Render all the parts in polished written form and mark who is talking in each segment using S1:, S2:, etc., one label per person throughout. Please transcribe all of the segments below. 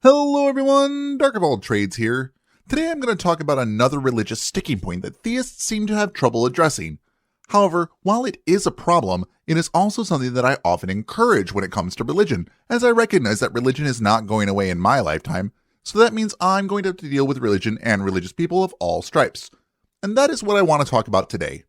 S1: Hello everyone, DarkOfAllTrades here. Today I'm going to talk about another religious sticking point that theists seem to have trouble addressing. However, while it is a problem, it is also something that I often encourage when it comes to religion, as I recognize that religion is not going away in my lifetime, so that means I'm going to have to deal with religion and religious people of all stripes. And that is what I want to talk about today.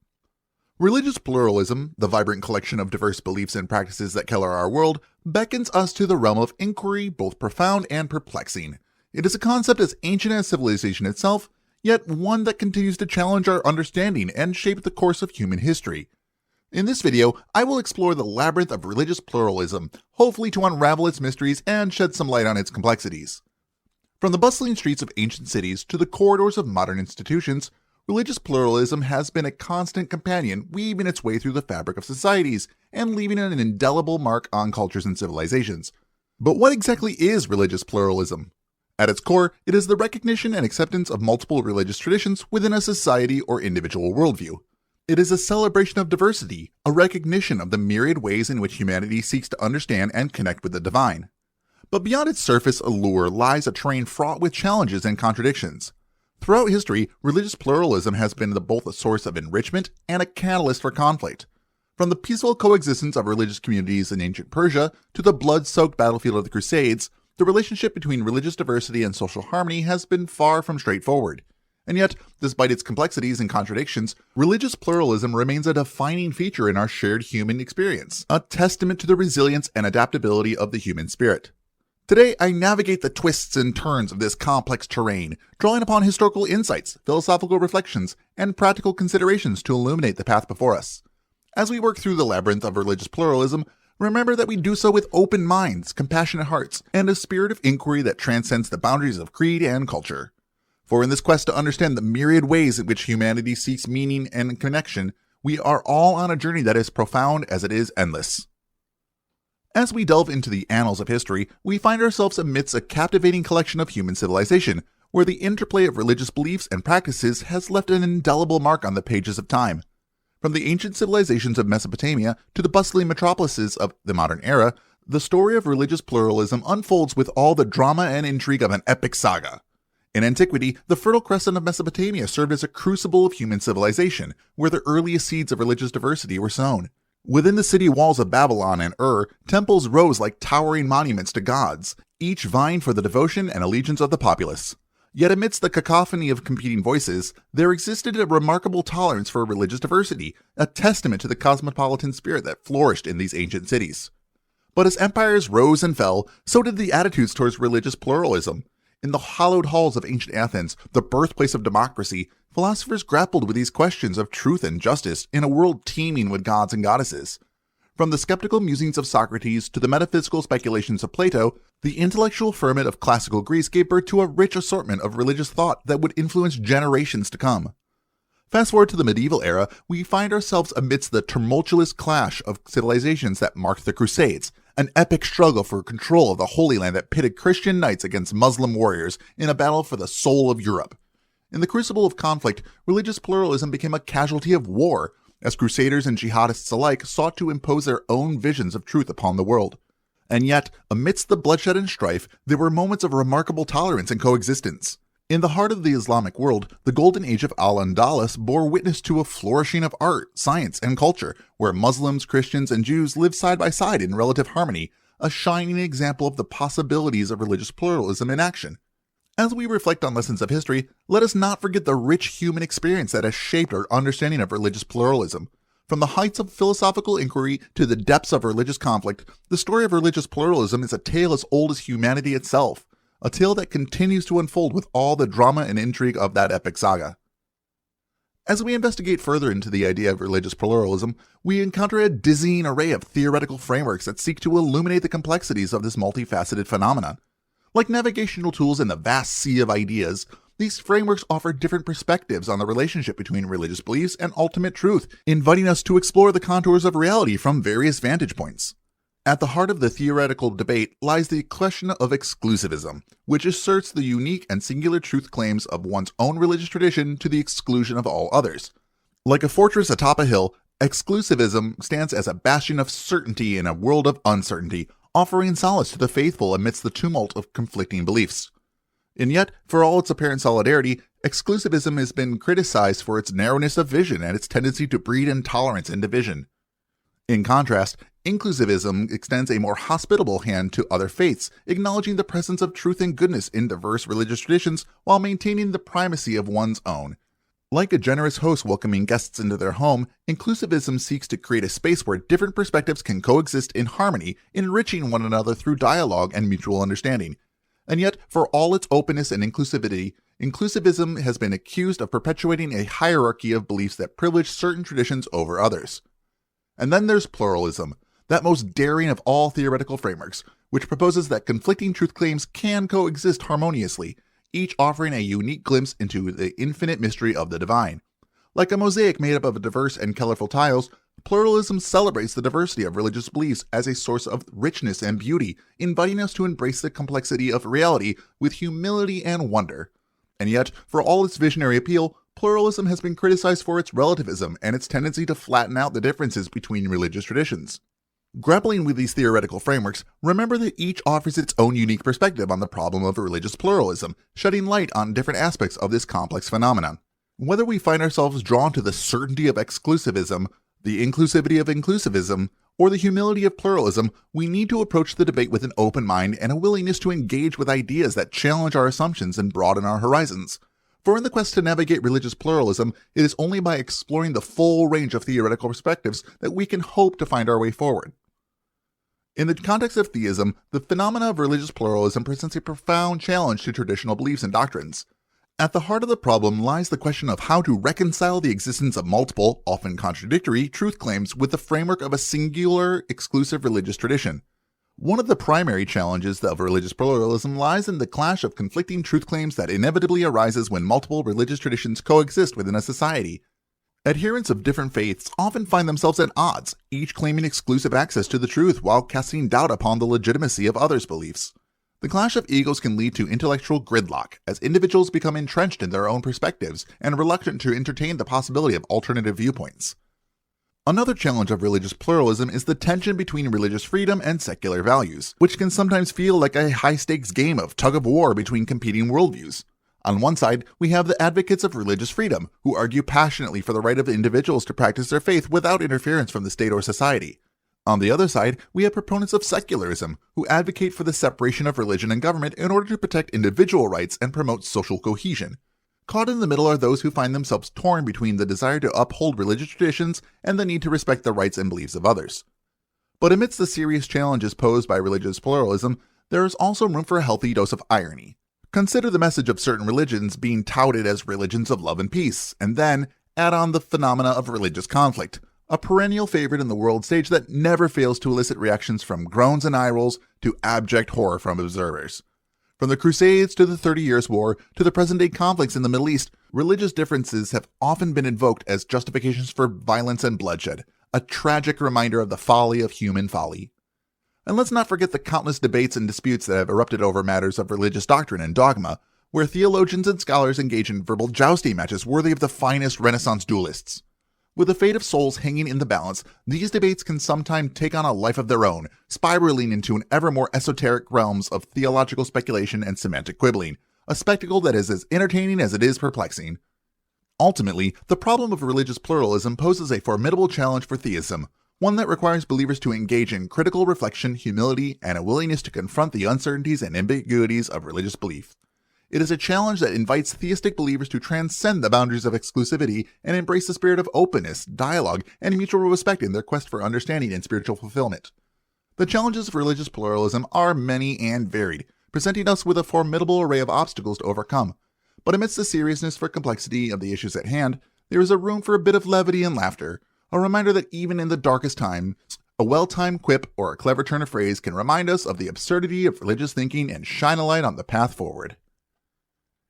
S1: Religious pluralism, the vibrant collection of diverse beliefs and practices that color our world, beckons us to the realm of inquiry, both profound and perplexing. It is a concept as ancient as civilization itself, yet one that continues to challenge our understanding and shape the course of human history. In this video, I will explore the labyrinth of religious pluralism, hopefully to unravel its mysteries and shed some light on its complexities. From the bustling streets of ancient cities to the corridors of modern institutions, religious pluralism has been a constant companion, weaving its way through the fabric of societies and leaving an indelible mark on cultures and civilizations. But what exactly is religious pluralism? At its core, it is the recognition and acceptance of multiple religious traditions within a society or individual worldview. It is a celebration of diversity, a recognition of the myriad ways in which humanity seeks to understand and connect with the divine. But beyond its surface allure lies a terrain fraught with challenges and contradictions. Throughout history, religious pluralism has been both a source of enrichment and a catalyst for conflict. From the peaceful coexistence of religious communities in ancient Persia to the blood-soaked battlefield of the Crusades, the relationship between religious diversity and social harmony has been far from straightforward. And yet, despite its complexities and contradictions, religious pluralism remains a defining feature in our shared human experience, a testament to the resilience and adaptability of the human spirit. Today, I navigate the twists and turns of this complex terrain, drawing upon historical insights, philosophical reflections, and practical considerations to illuminate the path before us. As we work through the labyrinth of religious pluralism, remember that we do so with open minds, compassionate hearts, and a spirit of inquiry that transcends the boundaries of creed and culture. For in this quest to understand the myriad ways in which humanity seeks meaning and connection, we are all on a journey that is profound as it is endless. As we delve into the annals of history, we find ourselves amidst a captivating collection of human civilization, where the interplay of religious beliefs and practices has left an indelible mark on the pages of time. From the ancient civilizations of Mesopotamia to the bustling metropolises of the modern era, the story of religious pluralism unfolds with all the drama and intrigue of an epic saga. In antiquity, the Fertile Crescent of Mesopotamia served as a crucible of human civilization, where the earliest seeds of religious diversity were sown. Within the city walls of Babylon and Ur, temples rose like towering monuments to gods, each vying for the devotion and allegiance of the populace. Yet amidst the cacophony of competing voices, there existed a remarkable tolerance for religious diversity, a testament to the cosmopolitan spirit that flourished in these ancient cities. But as empires rose and fell, so did the attitudes towards religious pluralism. In the hallowed halls of ancient Athens, the birthplace of democracy, philosophers grappled with these questions of truth and justice in a world teeming with gods and goddesses. From the skeptical musings of Socrates to the metaphysical speculations of Plato, the intellectual ferment of classical Greece gave birth to a rich assortment of religious thought that would influence generations to come. Fast forward to the medieval era, we find ourselves amidst the tumultuous clash of civilizations that marked the Crusades, an epic struggle for control of the Holy Land that pitted Christian knights against Muslim warriors in a battle for the soul of Europe. In the crucible of conflict, religious pluralism became a casualty of war, as crusaders and jihadists alike sought to impose their own visions of truth upon the world. And yet, amidst the bloodshed and strife, there were moments of remarkable tolerance and coexistence. In the heart of the Islamic world, the golden age of Al-Andalus bore witness to a flourishing of art, science, and culture, where Muslims, Christians, and Jews lived side by side in relative harmony, a shining example of the possibilities of religious pluralism in action. As we reflect on lessons of history, let us not forget the rich human experience that has shaped our understanding of religious pluralism. From the heights of philosophical inquiry to the depths of religious conflict, the story of religious pluralism is a tale as old as humanity itself, a tale that continues to unfold with all the drama and intrigue of that epic saga. As we investigate further into the idea of religious pluralism, we encounter a dizzying array of theoretical frameworks that seek to illuminate the complexities of this multifaceted phenomenon. Like navigational tools in the vast sea of ideas, these frameworks offer different perspectives on the relationship between religious beliefs and ultimate truth, inviting us to explore the contours of reality from various vantage points. At the heart of the theoretical debate lies the question of exclusivism, which asserts the unique and singular truth claims of one's own religious tradition to the exclusion of all others. Like a fortress atop a hill, exclusivism stands as a bastion of certainty in a world of uncertainty, offering solace to the faithful amidst the tumult of conflicting beliefs. And yet, for all its apparent solidarity, exclusivism has been criticized for its narrowness of vision and its tendency to breed intolerance and division. In contrast, inclusivism extends a more hospitable hand to other faiths, acknowledging the presence of truth and goodness in diverse religious traditions while maintaining the primacy of one's own. Like a generous host welcoming guests into their home, inclusivism seeks to create a space where different perspectives can coexist in harmony, enriching one another through dialogue and mutual understanding. And yet, for all its openness and inclusivity, inclusivism has been accused of perpetuating a hierarchy of beliefs that privilege certain traditions over others. And then there's pluralism, that most daring of all theoretical frameworks, which proposes that conflicting truth claims can coexist harmoniously, each offering a unique glimpse into the infinite mystery of the divine. Like a mosaic made up of diverse and colorful tiles, pluralism celebrates the diversity of religious beliefs as a source of richness and beauty, inviting us to embrace the complexity of reality with humility and wonder. And yet, for all its visionary appeal, pluralism has been criticized for its relativism and its tendency to flatten out the differences between religious traditions. Grappling with these theoretical frameworks, remember that each offers its own unique perspective on the problem of religious pluralism, shedding light on different aspects of this complex phenomenon. Whether we find ourselves drawn to the certainty of exclusivism, the inclusivity of inclusivism, or the humility of pluralism, we need to approach the debate with an open mind and a willingness to engage with ideas that challenge our assumptions and broaden our horizons. For in the quest to navigate religious pluralism, it is only by exploring the full range of theoretical perspectives that we can hope to find our way forward. In the context of theism, the phenomena of religious pluralism presents a profound challenge to traditional beliefs and doctrines. At the heart of the problem lies the question of how to reconcile the existence of multiple, often contradictory, truth claims with the framework of a singular, exclusive religious tradition. One of the primary challenges of religious pluralism lies in the clash of conflicting truth claims that inevitably arises when multiple religious traditions coexist within a society. Adherents of different faiths often find themselves at odds, each claiming exclusive access to the truth while casting doubt upon the legitimacy of others' beliefs. The clash of egos can lead to intellectual gridlock, as individuals become entrenched in their own perspectives and reluctant to entertain the possibility of alternative viewpoints. Another challenge of religious pluralism is the tension between religious freedom and secular values, which can sometimes feel like a high-stakes game of tug-of-war between competing worldviews. On one side, we have the advocates of religious freedom, who argue passionately for the right of individuals to practice their faith without interference from the state or society. On the other side, we have proponents of secularism, who advocate for the separation of religion and government in order to protect individual rights and promote social cohesion. Caught in the middle are those who find themselves torn between the desire to uphold religious traditions and the need to respect the rights and beliefs of others. But amidst the serious challenges posed by religious pluralism, there is also room for a healthy dose of irony. Consider the message of certain religions being touted as religions of love and peace, and then add on the phenomena of religious conflict, a perennial favorite in the world stage that never fails to elicit reactions from groans and eye rolls to abject horror from observers. From the Crusades to the 30 Years' War to the present-day conflicts in the Middle East, religious differences have often been invoked as justifications for violence and bloodshed, a tragic reminder of the folly of human folly. And let's not forget the countless debates and disputes that have erupted over matters of religious doctrine and dogma, where theologians and scholars engage in verbal jousting matches worthy of the finest Renaissance duelists. With the fate of souls hanging in the balance, these debates can sometimes take on a life of their own, spiraling into an ever more esoteric realms of theological speculation and semantic quibbling, a spectacle that is as entertaining as it is perplexing. Ultimately, the problem of religious pluralism poses a formidable challenge for theism, one that requires believers to engage in critical reflection, humility, and a willingness to confront the uncertainties and ambiguities of religious belief. It is a challenge that invites theistic believers to transcend the boundaries of exclusivity and embrace the spirit of openness, dialogue, and mutual respect in their quest for understanding and spiritual fulfillment. The challenges of religious pluralism are many and varied, presenting us with a formidable array of obstacles to overcome. But amidst the seriousness for complexity of the issues at hand, there is a room for a bit of levity and laughter, a reminder that even in the darkest times, a well-timed quip or a clever turn of phrase can remind us of the absurdity of religious thinking and shine a light on the path forward.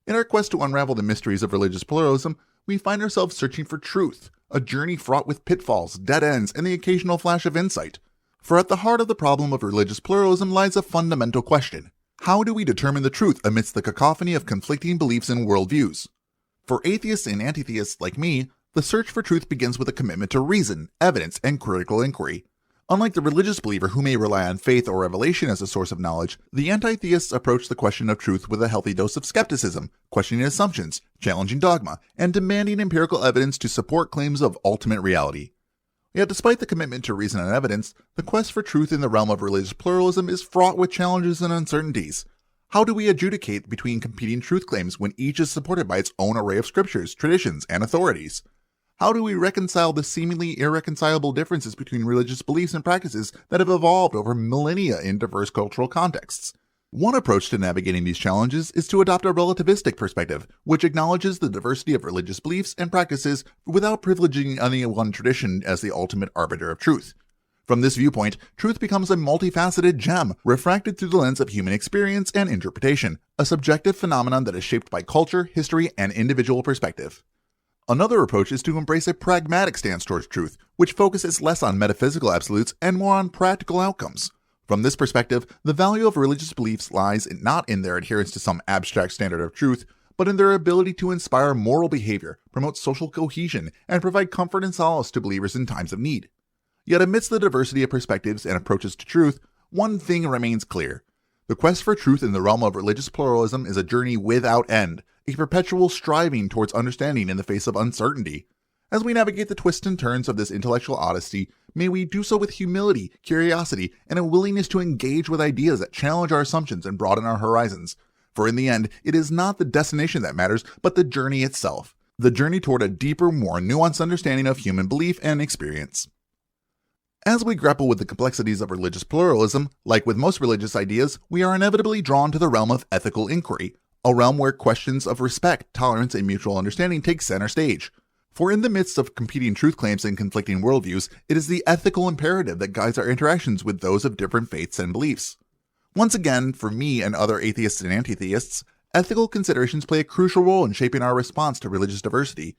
S1: In our quest to unravel the mysteries of religious pluralism, we find ourselves searching for truth, a journey fraught with pitfalls, dead ends, and the occasional flash of insight. For at the heart of the problem of religious pluralism lies a fundamental question. How do we determine the truth amidst the cacophony of conflicting beliefs and worldviews? For atheists and anti-theists like me, the search for truth begins with a commitment to reason, evidence, and critical inquiry. Unlike the religious believer who may rely on faith or revelation as a source of knowledge, the anti-theists approach the question of truth with a healthy dose of skepticism, questioning assumptions, challenging dogma, and demanding empirical evidence to support claims of ultimate reality. Yet despite the commitment to reason and evidence, the quest for truth in the realm of religious pluralism is fraught with challenges and uncertainties. How do we adjudicate between competing truth claims when each is supported by its own array of scriptures, traditions, and authorities? How do we reconcile the seemingly irreconcilable differences between religious beliefs and practices that have evolved over millennia in diverse cultural contexts? One approach to navigating these challenges is to adopt a relativistic perspective, which acknowledges the diversity of religious beliefs and practices without privileging any one tradition as the ultimate arbiter of truth. From this viewpoint, truth becomes a multifaceted gem, refracted through the lens of human experience and interpretation, a subjective phenomenon that is shaped by culture, history, and individual perspective. Another approach is to embrace a pragmatic stance towards truth, which focuses less on metaphysical absolutes and more on practical outcomes. From this perspective, the value of religious beliefs lies not in their adherence to some abstract standard of truth, but in their ability to inspire moral behavior, promote social cohesion, and provide comfort and solace to believers in times of need. Yet amidst the diversity of perspectives and approaches to truth, one thing remains clear. The quest for truth in the realm of religious pluralism is a journey without end, a perpetual striving towards understanding in the face of uncertainty. As we navigate the twists and turns of this intellectual odyssey, may we do so with humility, curiosity, and a willingness to engage with ideas that challenge our assumptions and broaden our horizons. For in the end, it is not the destination that matters, but the journey itself. The journey toward a deeper, more nuanced understanding of human belief and experience. As we grapple with the complexities of religious pluralism, like with most religious ideas, we are inevitably drawn to the realm of ethical inquiry, a realm where questions of respect, tolerance, and mutual understanding take center stage. For in the midst of competing truth claims and conflicting worldviews, it is the ethical imperative that guides our interactions with those of different faiths and beliefs. Once again, for me and other atheists and anti-theists, ethical considerations play a crucial role in shaping our response to religious diversity.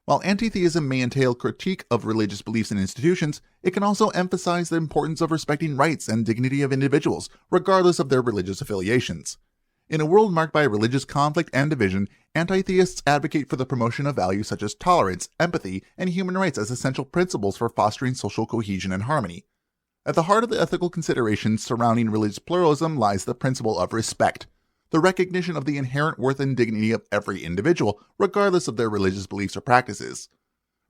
S1: While anti-theism may entail critique of religious beliefs and institutions, it can also emphasize the importance of respecting rights and dignity of individuals, regardless of their religious affiliations. In a world marked by religious conflict and division, anti-theists advocate for the promotion of values such as tolerance, empathy, and human rights as essential principles for fostering social cohesion and harmony. At the heart of the ethical considerations surrounding religious pluralism lies the principle of respect, the recognition of the inherent worth and dignity of every individual, regardless of their religious beliefs or practices.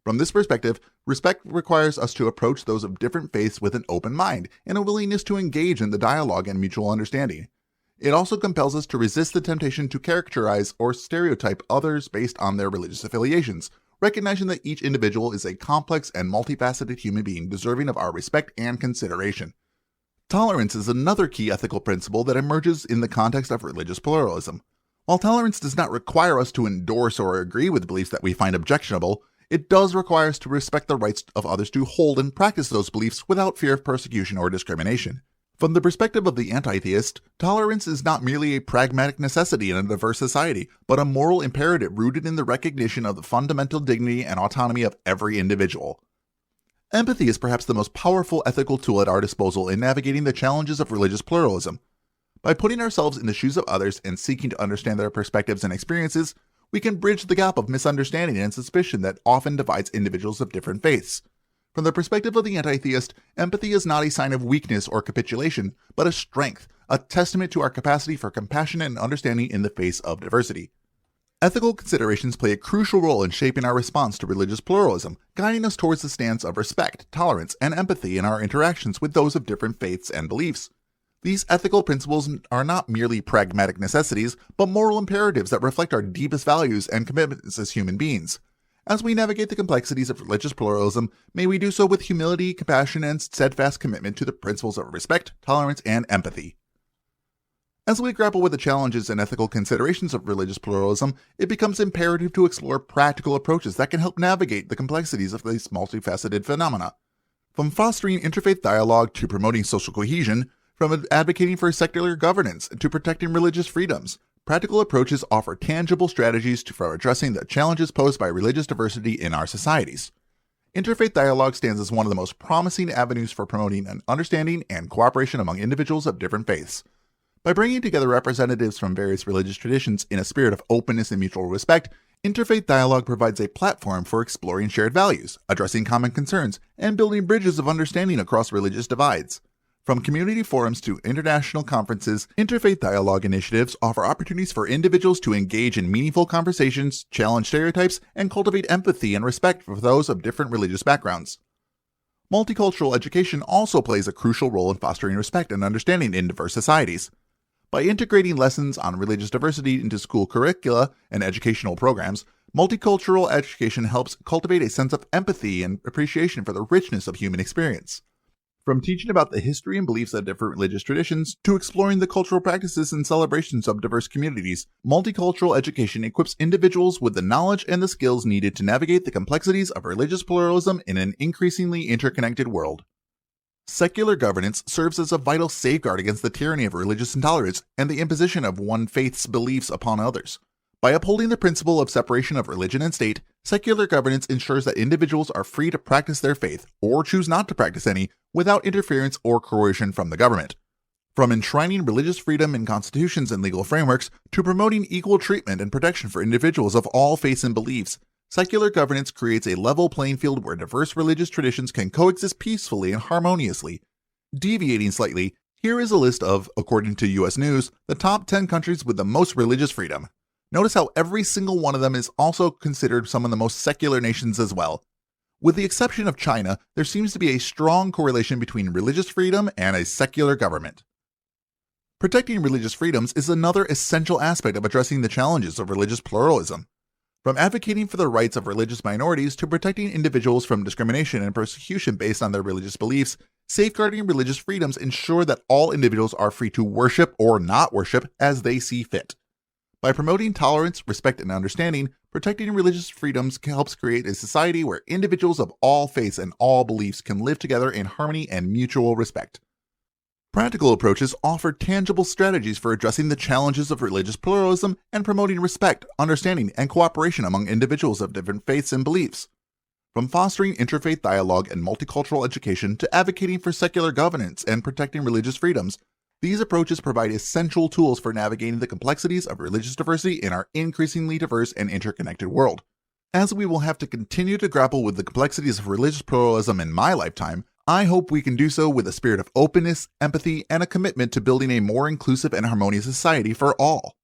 S1: From this perspective, respect requires us to approach those of different faiths with an open mind and a willingness to engage in the dialogue and mutual understanding. It also compels us to resist the temptation to caricaturize or stereotype others based on their religious affiliations, recognizing that each individual is a complex and multifaceted human being deserving of our respect and consideration. Tolerance is another key ethical principle that emerges in the context of religious pluralism. While tolerance does not require us to endorse or agree with beliefs that we find objectionable, it does require us to respect the rights of others to hold and practice those beliefs without fear of persecution or discrimination. From the perspective of the anti-theist, tolerance is not merely a pragmatic necessity in a diverse society, but a moral imperative rooted in the recognition of the fundamental dignity and autonomy of every individual. Empathy is perhaps the most powerful ethical tool at our disposal in navigating the challenges of religious pluralism. By putting ourselves in the shoes of others and seeking to understand their perspectives and experiences, we can bridge the gap of misunderstanding and suspicion that often divides individuals of different faiths. From the perspective of the anti-theist, empathy is not a sign of weakness or capitulation, but a strength, a testament to our capacity for compassion and understanding in the face of diversity. Ethical considerations play a crucial role in shaping our response to religious pluralism, guiding us towards the stance of respect, tolerance, and empathy in our interactions with those of different faiths and beliefs. These ethical principles are not merely pragmatic necessities, but moral imperatives that reflect our deepest values and commitments as human beings. As we navigate the complexities of religious pluralism, may we do so with humility, compassion, and steadfast commitment to the principles of respect, tolerance, and empathy. As we grapple with the challenges and ethical considerations of religious pluralism, it becomes imperative to explore practical approaches that can help navigate the complexities of these multifaceted phenomena. From fostering interfaith dialogue to promoting social cohesion, from advocating for secular governance to protecting religious freedoms, practical approaches offer tangible strategies for addressing the challenges posed by religious diversity in our societies. Interfaith dialogue stands as one of the most promising avenues for promoting an understanding and cooperation among individuals of different faiths. By bringing together representatives from various religious traditions in a spirit of openness and mutual respect, Interfaith dialogue provides a platform for exploring shared values, addressing common concerns, and building bridges of understanding across religious divides. From community forums to international conferences, interfaith dialogue initiatives offer opportunities for individuals to engage in meaningful conversations, challenge stereotypes, and cultivate empathy and respect for those of different religious backgrounds. Multicultural education also plays a crucial role in fostering respect and understanding in diverse societies. By integrating lessons on religious diversity into school curricula and educational programs, multicultural education helps cultivate a sense of empathy and appreciation for the richness of human experience. From teaching about the history and beliefs of different religious traditions to exploring the cultural practices and celebrations of diverse communities, multicultural education equips individuals with the knowledge and the skills needed to navigate the complexities of religious pluralism in an increasingly interconnected world. Secular governance serves as a vital safeguard against the tyranny of religious intolerance and the imposition of one faith's beliefs upon others. By upholding the principle of separation of religion and state, secular governance ensures that individuals are free to practice their faith, or choose not to practice any, without interference or coercion from the government. From enshrining religious freedom in constitutions and legal frameworks, to promoting equal treatment and protection for individuals of all faiths and beliefs, secular governance creates a level playing field where diverse religious traditions can coexist peacefully and harmoniously. Deviating slightly, here is a list of, according to U.S. News, the top 10 countries with the most religious freedom. Notice how every single one of them is also considered some of the most secular nations as well. With the exception of China, there seems to be a strong correlation between religious freedom and a secular government. Protecting religious freedoms is another essential aspect of addressing the challenges of religious pluralism. From advocating for the rights of religious minorities to protecting individuals from discrimination and persecution based on their religious beliefs, safeguarding religious freedoms ensure that all individuals are free to worship or not worship as they see fit. By promoting tolerance, respect, and understanding, protecting religious freedoms helps create a society where individuals of all faiths and all beliefs can live together in harmony and mutual respect. Practical approaches offer tangible strategies for addressing the challenges of religious pluralism and promoting respect, understanding, and cooperation among individuals of different faiths and beliefs. From fostering interfaith dialogue and multicultural education to advocating for secular governance and protecting religious freedoms, these approaches provide essential tools for navigating the complexities of religious diversity in our increasingly diverse and interconnected world. As we will have to continue to grapple with the complexities of religious pluralism in my lifetime, I hope we can do so with a spirit of openness, empathy, and a commitment to building a more inclusive and harmonious society for all.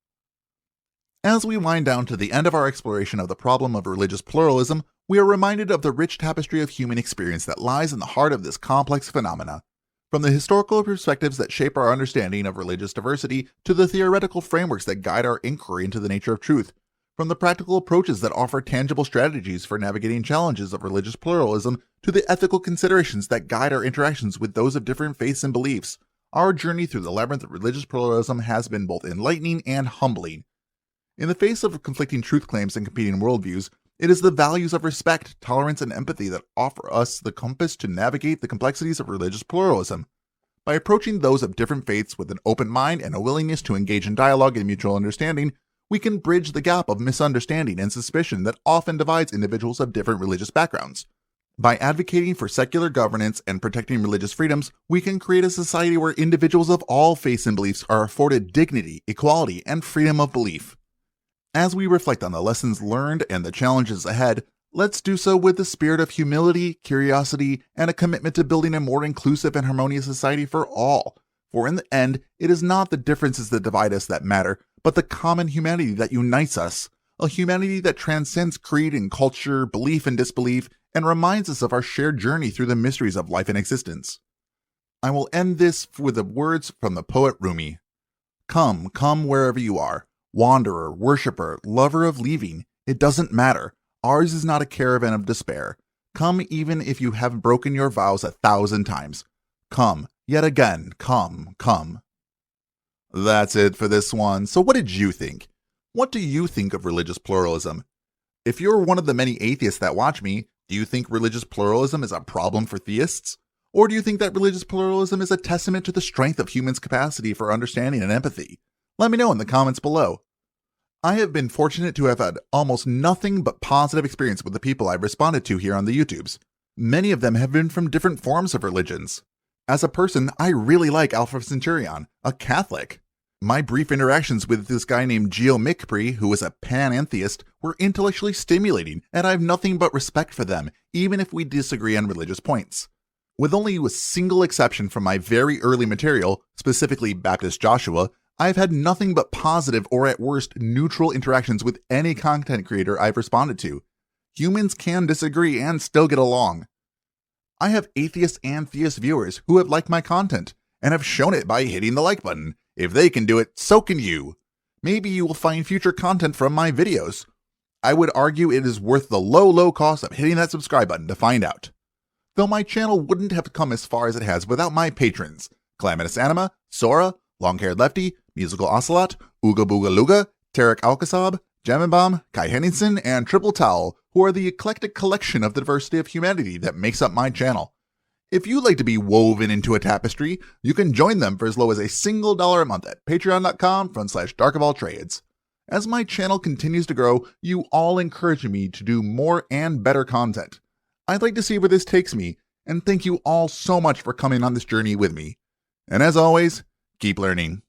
S1: As we wind down to the end of our exploration of the problem of religious pluralism, we are reminded of the rich tapestry of human experience that lies in the heart of this complex phenomena. From the historical perspectives that shape our understanding of religious diversity to the theoretical frameworks that guide our inquiry into the nature of truth, from the practical approaches that offer tangible strategies for navigating challenges of religious pluralism to the ethical considerations that guide our interactions with those of different faiths and beliefs, our journey through the labyrinth of religious pluralism has been both enlightening and humbling. In the face of conflicting truth claims and competing worldviews, it is the values of respect, tolerance, and empathy that offer us the compass to navigate the complexities of religious pluralism. By approaching those of different faiths with an open mind and a willingness to engage in dialogue and mutual understanding, we can bridge the gap of misunderstanding and suspicion that often divides individuals of different religious backgrounds. By advocating for secular governance and protecting religious freedoms, we can create a society where individuals of all faiths and beliefs are afforded dignity, equality, and freedom of belief. As we reflect on the lessons learned and the challenges ahead, let's do so with the spirit of humility, curiosity, and a commitment to building a more inclusive and harmonious society for all. For in the end, it is not the differences that divide us that matter, but the common humanity that unites us, a humanity that transcends creed and culture, belief and disbelief, and reminds us of our shared journey through the mysteries of life and existence. I will end this with the words from the poet Rumi. Come, come wherever you are. Wanderer, worshipper, lover of leaving, it doesn't matter. Ours is not a caravan of despair. Come even if you have broken your vows 1,000 times. Come, yet again, come, come. That's it for this one. So what did you think? What do you think of religious pluralism? If you're one of the many atheists that watch me, do you think religious pluralism is a problem for theists? Or do you think that religious pluralism is a testament to the strength of humans' capacity for understanding and empathy? Let me know in the comments below. I have been fortunate to have had almost nothing but positive experience with the people I've responded to here on the YouTubes. Many of them have been from different forms of religions. As a person, I really like Alpha Centaurion, a Catholic. My brief interactions with this guy named Geo Mikpri, who is a pan-atheist, were intellectually stimulating, and I have nothing but respect for them, even if we disagree on religious points. With only a single exception from my very early material, specifically Baptist Joshua, I've had nothing but positive or at worst neutral interactions with any content creator I've responded to. Humans can disagree and still get along. I have atheist and theist viewers who have liked my content, and have shown it by hitting the like button. If they can do it, so can you. Maybe you will find future content from my videos. I would argue it is worth the low cost of hitting that subscribe button to find out. Though my channel wouldn't have come as far as it has without my patrons, Calamitous Anima, Sora, Long-Haired Lefty, Musical Ocelot, Ooga Booga Luga, Tarek Alkasab, Jamminbomb, Kai Henningsen, and Triple Towel, who are the eclectic collection of the diversity of humanity that makes up my channel. If you'd like to be woven into a tapestry, you can join them for as low as $1 a month at patreon.com/DarkOfAllTrades. As my channel continues to grow, you all encourage me to do more and better content. I'd like to see where this takes me, and thank you all so much for coming on this journey with me. And as always, keep learning.